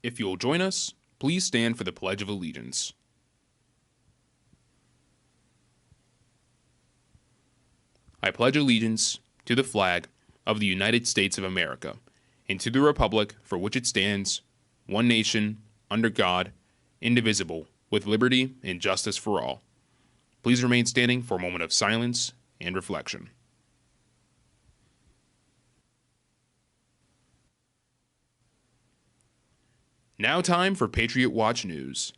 If you'll join us, please stand for the Pledge of Allegiance. I pledge allegiance to the flag of the United States of America and to the republic for which it stands, one nation, under God, indivisible, with liberty and justice for all. Please remain standing for a moment of silence and reflection. Now time for Patriot Watch News.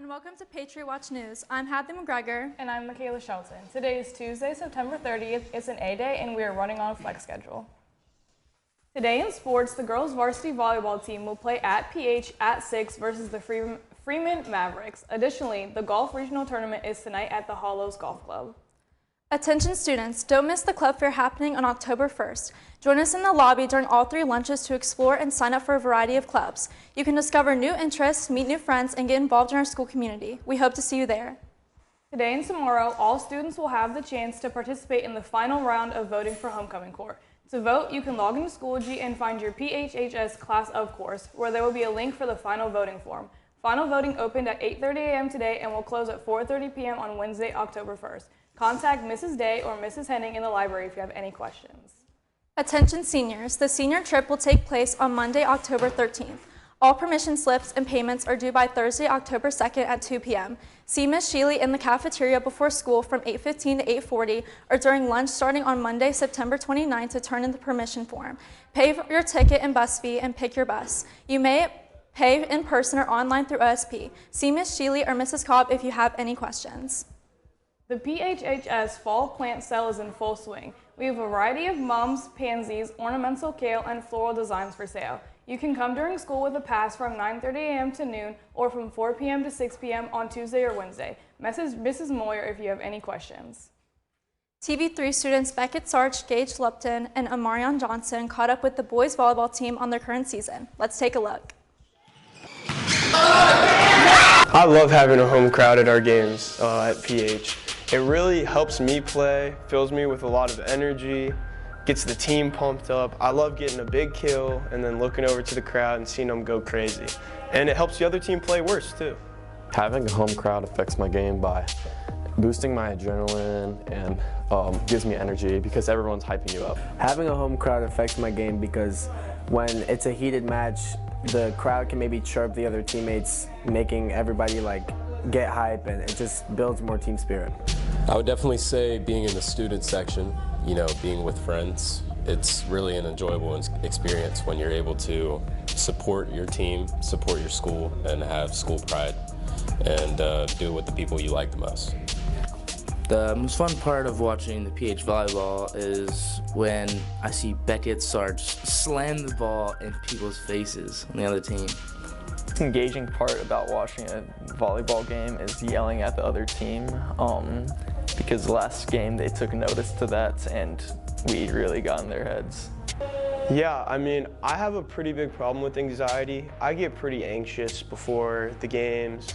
Welcome to Patriot Watch News. I'm Hadley McGregor. And I'm Michaela Shelton. Today is Tuesday, September 30th. It's an A-Day, and we are running on a flex schedule. Today in sports, the girls varsity volleyball team will play at PH at 6 versus the Freeman Mavericks. Additionally, the golf regional tournament is tonight at the Hollows Golf Club. Attention students, don't miss the club fair happening on October 1st. Join us in the lobby during all 3 lunches to explore and sign up for a variety of clubs. You can discover new interests, meet new friends, and get involved in our school community. We hope to see you there. Today and tomorrow, all students will have the chance to participate in the final round of voting for Homecoming Corps. To vote, you can log into Schoology and find your PHHS class of course, where there will be a link for the final voting form. Final voting opened at 8:30 a.m. today and will close at 4:30 p.m. on Wednesday, October 1st. Contact Mrs. Day or Mrs. Henning in the library if you have any questions. Attention seniors, the senior trip will take place on Monday, October 13th. All permission slips and payments are due by Thursday, October 2nd at 2 p.m. See Ms. Sheely in the cafeteria before school from 8:15 to 8:40 or during lunch starting on Monday, September 29th to turn in the permission form. Pay for your ticket and bus fee and pick your bus. You may pay in person or online through OSP. See Ms. Sheely or Mrs. Cobb if you have any questions. The PHHS fall plant sale is in full swing. We have a variety of mums, pansies, ornamental kale, and floral designs for sale. You can come during school with a pass from 9:30 a.m. to noon or from 4 p.m. to 6 p.m. on Tuesday or Wednesday. Message Mrs. Moyer if you have any questions. TV3 students Beckett Sarge, Gage Lupton, and Amarion Johnson caught up with the boys volleyball team on their current season. Let's take a look. I love having a home crowd at our games at PH. It really helps me play, fills me with a lot of energy, gets the team pumped up. I love getting a big kill and then looking over to the crowd and seeing them go crazy. And it helps the other team play worse too. Having a home crowd affects my game by boosting my adrenaline and gives me energy because everyone's hyping you up. Having a home crowd affects my game because when it's a heated match, the crowd can maybe chirp the other teammates, making everybody get hype, and it just builds more team spirit. I would definitely say being in the student section, being with friends, it's really an enjoyable experience when you're able to support your team, support your school, and have school pride, and do it with the people you like the most. The most fun part of watching the PH volleyball is when I see Beckett Sarge slam the ball in people's faces on the other team. The engaging part about watching a volleyball game is yelling at the other team, because last game they took notice to that and we really got in their heads. Yeah, I have a pretty big problem with anxiety. I get pretty anxious before the games,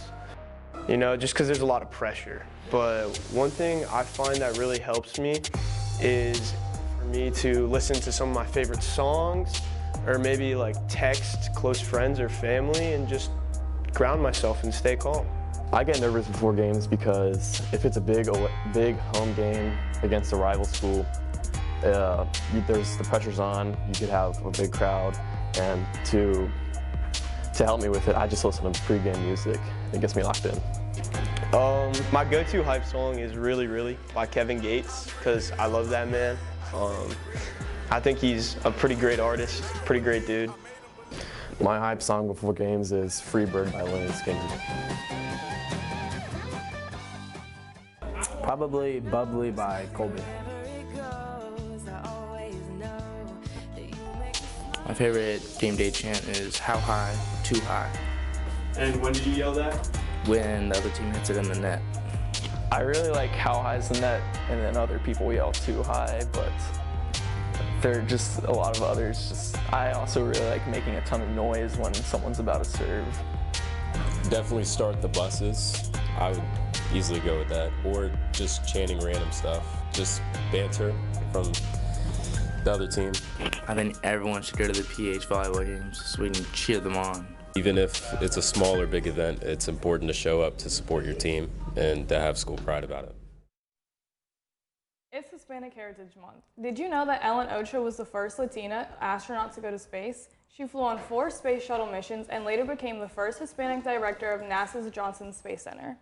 just because there's a lot of pressure. But one thing I find that really helps me is for me to listen to some of my favorite songs, or maybe text close friends or family and just ground myself and stay calm. I get nervous before games because if it's a big home game against a rival school, the pressure's on, you could have a big crowd, and to help me with it, I just listen to pregame music. It gets me locked in. My go-to hype song is Really Really by Kevin Gates, because I love that man. I think he's a pretty great artist, pretty great dude. My hype song before games is Free Bird by Lynyrd Skynyrd. Probably Bubbly by Colby. My favorite game day chant is How High, Too High. And when do you yell that? When the other team hits it in the net. I really like How High's the net, and then other people yell Too High, but there are just a lot of others. I also really like making a ton of noise when someone's about to serve. Definitely Start the Buses. I would easily go with that. Or just chanting random stuff. Just banter from the other team. I think everyone should go to the PH volleyball games so we can cheer them on. Even if it's a small or big event, it's important to show up to support your team and to have school pride about it. It's Hispanic Heritage Month. Did you know that Ellen Ochoa was the first Latina astronaut to go to space? She flew on 4 space shuttle missions and later became the first Hispanic director of NASA's Johnson Space Center.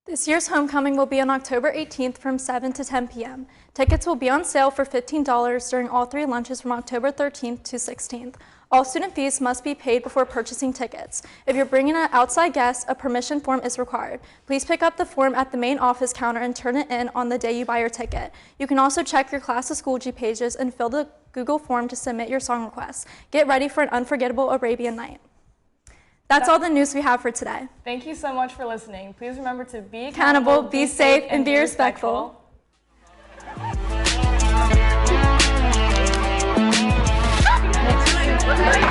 This year's homecoming will be on October 18th from 7 to 10 p.m. Tickets will be on sale for $15 during all 3 lunches from October 13th to 16th. All student fees must be paid before purchasing tickets. If you're bringing an outside guest, a permission form is required. Please pick up the form at the main office counter and turn it in on the day you buy your ticket. You can also check your class of Schoology pages and fill the Google form to submit your song requests. Get ready for an unforgettable Arabian night. That's all the news we have for today. Thank you so much for listening. Please remember to be Accountable, be safe, and be respectful. Respectful.